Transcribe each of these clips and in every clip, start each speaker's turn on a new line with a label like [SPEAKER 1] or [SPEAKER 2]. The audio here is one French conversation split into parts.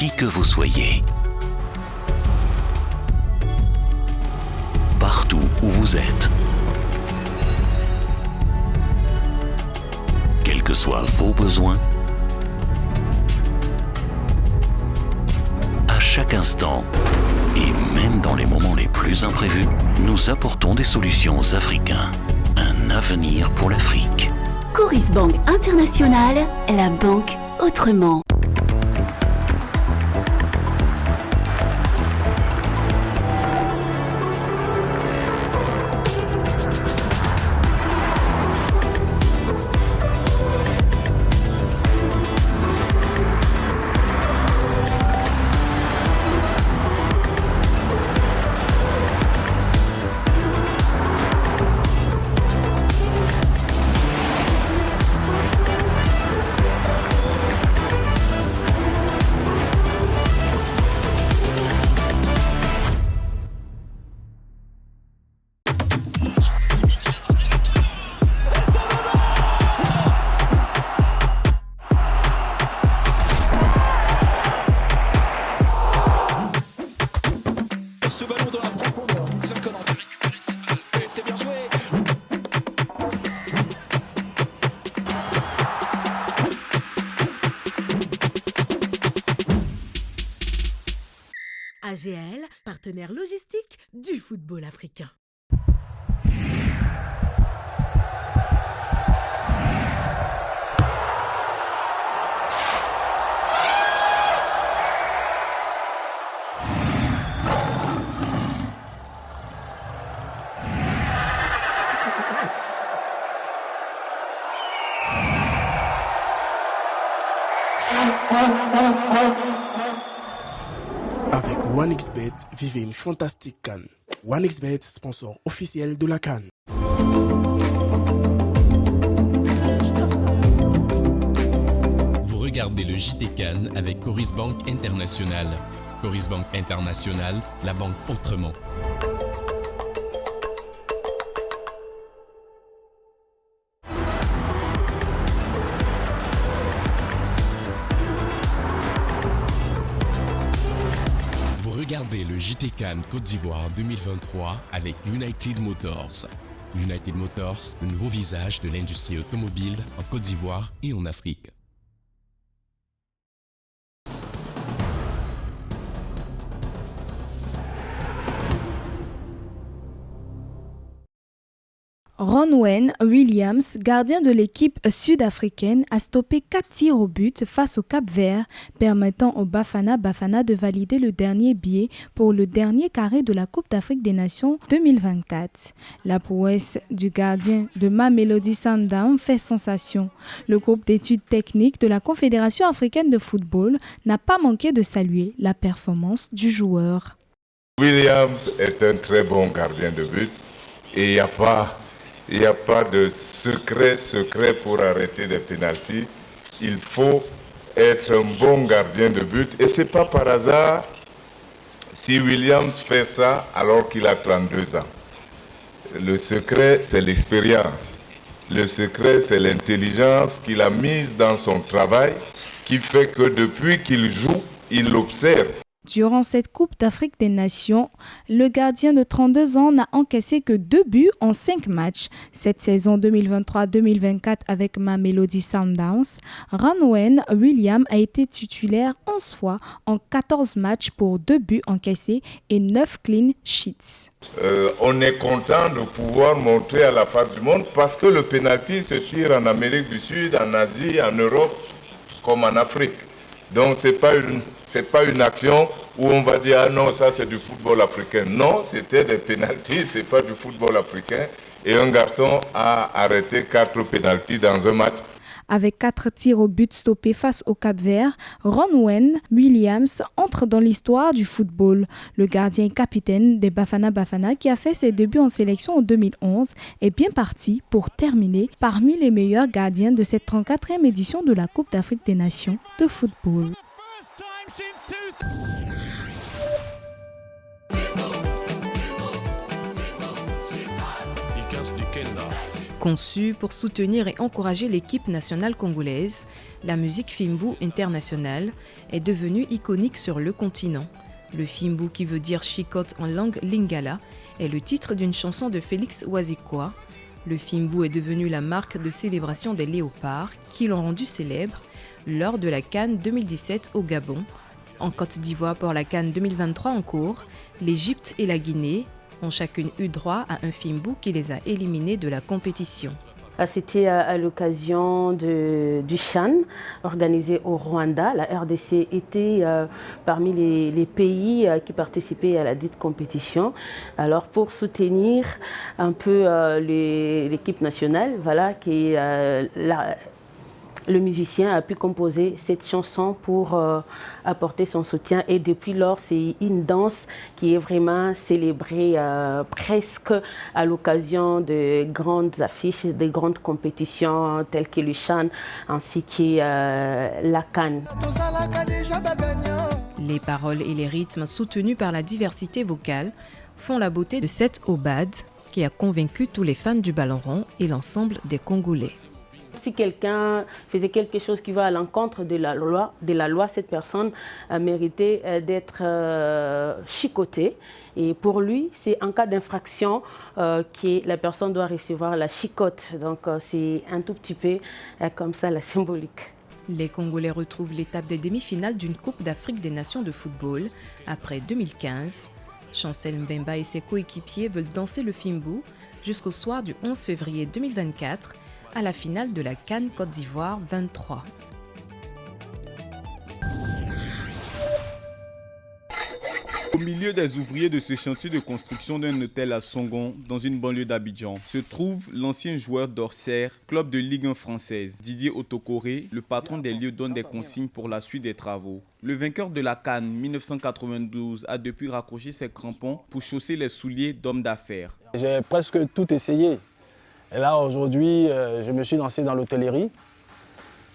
[SPEAKER 1] qui que vous soyez. Partout où vous êtes. Quels que soient vos besoins, à chaque instant, et même dans les moments les plus imprévus, nous apportons des solutions aux Africains. Un avenir pour l'Afrique.
[SPEAKER 2] Coris Bank International, la banque autrement.
[SPEAKER 3] AGL, partenaire logistique du football africain.
[SPEAKER 4] Avec OneXBet, vivez une fantastique CAN. OneXBet, sponsor officiel de la CAN.
[SPEAKER 5] Vous regardez le JT CAN avec Coris Bank International. Coris Bank International, la banque autrement. Regardez le JT CAN Côte d'Ivoire 2023 avec United Motors. United Motors, le nouveau visage de l'industrie automobile en Côte d'Ivoire et en Afrique.
[SPEAKER 6] Ronwen Williams, gardien de l'équipe sud-africaine, a stoppé 4 tirs au but face au Cap-Vert, permettant au Bafana Bafana de valider le dernier billet pour le dernier carré de la Coupe d'Afrique des Nations 2024. La prouesse du gardien de Mamelodi Sundowns fait sensation. Le groupe d'études techniques de la Confédération africaine de football n'a pas manqué de saluer la performance du joueur.
[SPEAKER 7] Williams est un très bon gardien de but et il n'y a pas de secret pour arrêter des pénaltys. Il faut être un bon gardien de but. Et ce n'est pas par hasard si Williams fait ça alors qu'il a 32 ans. Le secret, c'est l'expérience. Le secret, c'est l'intelligence qu'il a mise dans son travail qui fait que depuis qu'il joue, il observe.
[SPEAKER 6] Durant cette Coupe d'Afrique des Nations, le gardien de 32 ans n'a encaissé que 2 buts en 5 matchs. Cette saison 2023-2024 avec Mamelodi Sundowns, Ronwen Williams a été titulaire 11 fois en 14 matchs pour 2 buts encaissés et 9 clean sheets.
[SPEAKER 7] On est content de pouvoir montrer à la face du monde parce que le pénalty se tire en Amérique du Sud, en Asie, en Europe comme en Afrique. Donc c'est pas une action où on va dire ah non, ça c'est du football africain. Non, c'était des pénaltys, c'est pas du football africain. Et un garçon a arrêté 4 pénaltys dans un match.
[SPEAKER 6] Avec 4 tirs au but stoppés face au Cap-Vert, Ronwen Williams entre dans l'histoire du football. Le gardien et capitaine des Bafana Bafana, qui a fait ses débuts en sélection en 2011, est bien parti pour terminer parmi les meilleurs gardiens de cette 34e édition de la Coupe d'Afrique des Nations de football.
[SPEAKER 8] Conçue pour soutenir et encourager l'équipe nationale congolaise, la musique Fimbu internationale est devenue iconique sur le continent. Le Fimbu, qui veut dire chicotte en langue lingala, est le titre d'une chanson de Félix Wazikwa. Le Fimbu est devenu la marque de célébration des léopards qui l'ont rendu célèbre lors de la CAN 2017 au Gabon. En Côte d'Ivoire pour la CAN 2023 en cours, l'Égypte et la Guinée ont chacune eu droit à un Fimbu qui les a éliminés de la compétition.
[SPEAKER 9] C'était à l'occasion du CHAN organisé au Rwanda. La RDC était parmi les pays qui participaient à la dite compétition. Alors pour soutenir un peu l'équipe nationale, voilà, le musicien a pu composer cette chanson pour apporter son soutien. Et depuis lors, c'est une danse qui est vraiment célébrée presque à l'occasion de grandes affiches, de grandes compétitions telles que le CHAN ainsi que la CAN.
[SPEAKER 8] Les paroles et les rythmes soutenus par la diversité vocale font la beauté de cette obade qui a convaincu tous les fans du ballon rond et l'ensemble des Congolais.
[SPEAKER 9] Si quelqu'un faisait quelque chose qui va à l'encontre de la loi, cette personne a mérité d'être chicotée. Et pour lui, c'est en cas d'infraction que la personne doit recevoir la chicotte. Donc c'est un tout petit peu comme ça la symbolique.
[SPEAKER 8] Les Congolais retrouvent l'étape des demi-finales d'une Coupe d'Afrique des Nations de football après 2015. Chancel Mbemba et ses coéquipiers veulent danser le Fimbu jusqu'au soir du 11 février 2024 à la finale de la CAN Côte d'Ivoire 23.
[SPEAKER 10] Au milieu des ouvriers de ce chantier de construction d'un hôtel à Songon, dans une banlieue d'Abidjan, se trouve l'ancien joueur d'Auxerre, club de Ligue 1 française. Didier Otokoré, le patron des lieux, donne des consignes pour la suite des travaux. Le vainqueur de la CAN 1992 a depuis raccroché ses crampons pour chausser les souliers d'homme d'affaires.
[SPEAKER 11] J'ai presque tout essayé. Et là, aujourd'hui, je me suis lancé dans l'hôtellerie.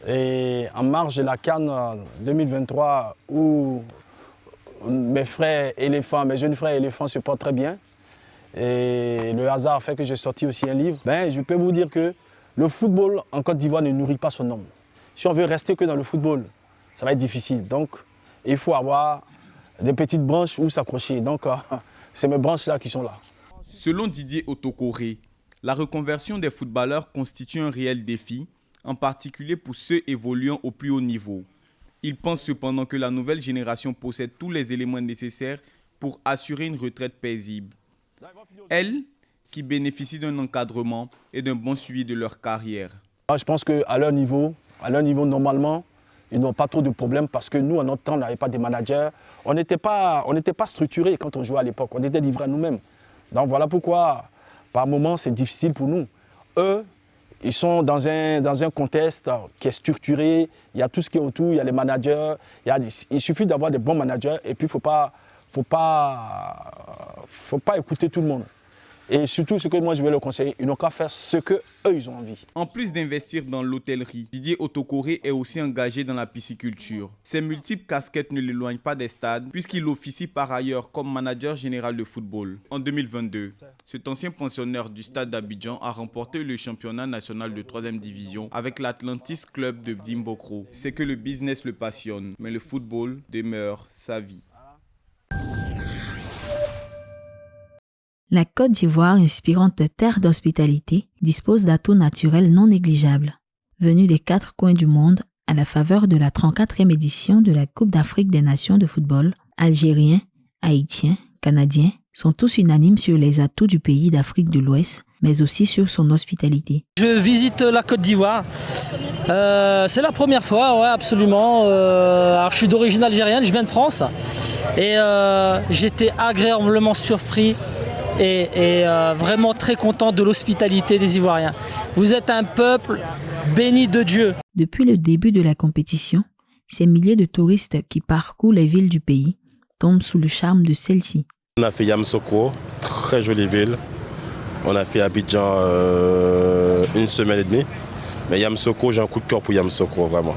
[SPEAKER 11] Et en marge de la CAN 2023, où mes jeunes frères éléphants se portent très bien, et le hasard fait que j'ai sorti aussi un livre, je peux vous dire que le football en Côte d'Ivoire ne nourrit pas son homme. Si on veut rester que dans le football, ça va être difficile. Donc, il faut avoir des petites branches où s'accrocher. Donc, c'est mes branches-là qui sont là.
[SPEAKER 10] Selon Didier Otokoré, la reconversion des footballeurs constitue un réel défi, en particulier pour ceux évoluant au plus haut niveau. Il pense cependant que la nouvelle génération possède tous les éléments nécessaires pour assurer une retraite paisible. Elle, qui bénéficie d'un encadrement et d'un bon suivi de leur carrière.
[SPEAKER 11] Je pense qu'à leur niveau, normalement, ils n'ont pas trop de problèmes parce que nous, en notre temps, on n'avait pas de managers. On n'était pas structurés quand on jouait à l'époque. On était livrés à nous-mêmes. Donc voilà pourquoi, par moments, c'est difficile pour nous. Eux, ils sont dans un contexte qui est structuré. Il y a tout ce qui est autour, il y a les managers. Il suffit d'avoir des bons managers et puis il ne faut pas écouter tout le monde. Et surtout, ce que moi je vais leur conseiller, ils n'ont qu'à faire ce qu'eux, ils ont envie.
[SPEAKER 10] En plus d'investir dans l'hôtellerie, Didier Otokoré est aussi engagé dans la pisciculture. Ses multiples casquettes ne l'éloignent pas des stades, puisqu'il officie par ailleurs comme manager général de football. En 2022, cet ancien pensionnaire du stade d'Abidjan a remporté le championnat national de 3e division avec l'Atlantis Club de Dimbokro. C'est que le business le passionne, mais le football demeure sa vie.
[SPEAKER 12] La Côte d'Ivoire, inspirante terre d'hospitalité, dispose d'atouts naturels non négligeables. Venus des 4 coins du monde, à la faveur de la 34e édition de la Coupe d'Afrique des Nations de football, Algériens, Haïtiens, Canadiens sont tous unanimes sur les atouts du pays d'Afrique de l'Ouest, mais aussi sur son hospitalité.
[SPEAKER 13] Je visite la Côte d'Ivoire. C'est la première fois, ouais, absolument. Alors, je suis d'origine algérienne, je viens de France. Et j'étais agréablement surpris et vraiment très content de l'hospitalité des Ivoiriens. Vous êtes un peuple béni de Dieu.
[SPEAKER 12] Depuis le début de la compétition, ces milliers de touristes qui parcourent les villes du pays tombent sous le charme de celle-ci.
[SPEAKER 14] On a fait Yamoussoukro, très jolie ville. On a fait Abidjan 1 semaine et demie. Mais Yamoussoukro, j'ai un coup de cœur pour Yamoussoukro, vraiment.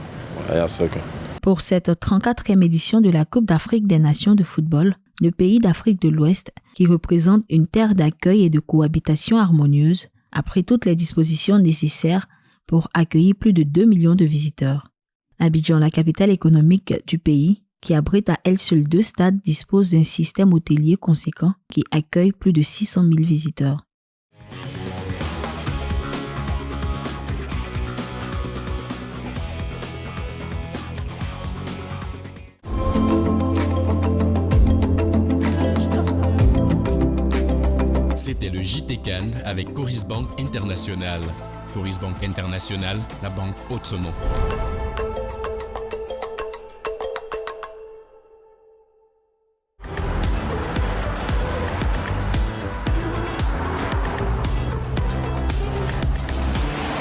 [SPEAKER 12] Pour cette 34e édition de la Coupe d'Afrique des Nations de football, le pays d'Afrique de l'Ouest, qui représente une terre d'accueil et de cohabitation harmonieuse, a pris toutes les dispositions nécessaires pour accueillir plus de 2 millions de visiteurs. Abidjan, la capitale économique du pays, qui abrite à elle seule 2 stades, dispose d'un système hôtelier conséquent qui accueille plus de 600 000 visiteurs.
[SPEAKER 5] C'était le JT Cannes avec Coris Bank International. Coris Bank International, la banque autrement.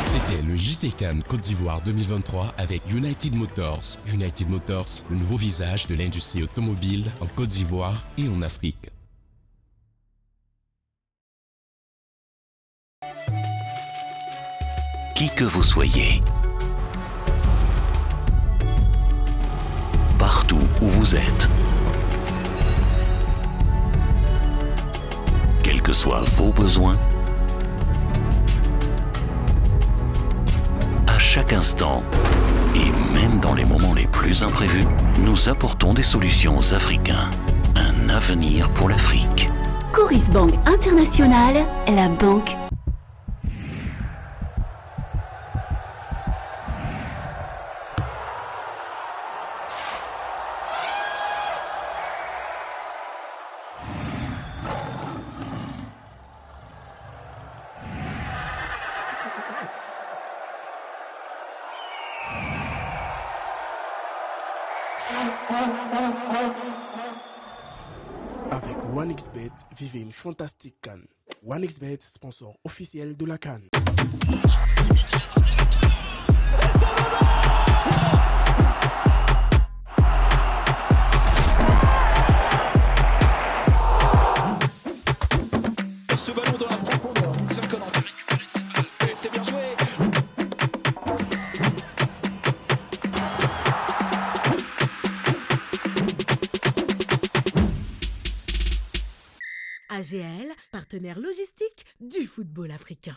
[SPEAKER 5] C'était le JT Cannes Côte d'Ivoire 2023 avec United Motors. United Motors, le nouveau visage de l'industrie automobile en Côte d'Ivoire et en Afrique.
[SPEAKER 1] Qui que vous soyez, partout où vous êtes, quels que soient vos besoins, à chaque instant, et même dans les moments les plus imprévus, nous apportons des solutions aux Africains. Un avenir pour l'Afrique.
[SPEAKER 2] Coris Bank International, la banque.
[SPEAKER 4] Avec OneXBet, vivez une fantastique CAN. OneXBet, sponsor officiel de la CAN.
[SPEAKER 15] Ce ballon dans la profondeur, Seul Conan qui récupère cette balle. Et c'est bien joué.
[SPEAKER 3] AGL, partenaire logistique du football africain.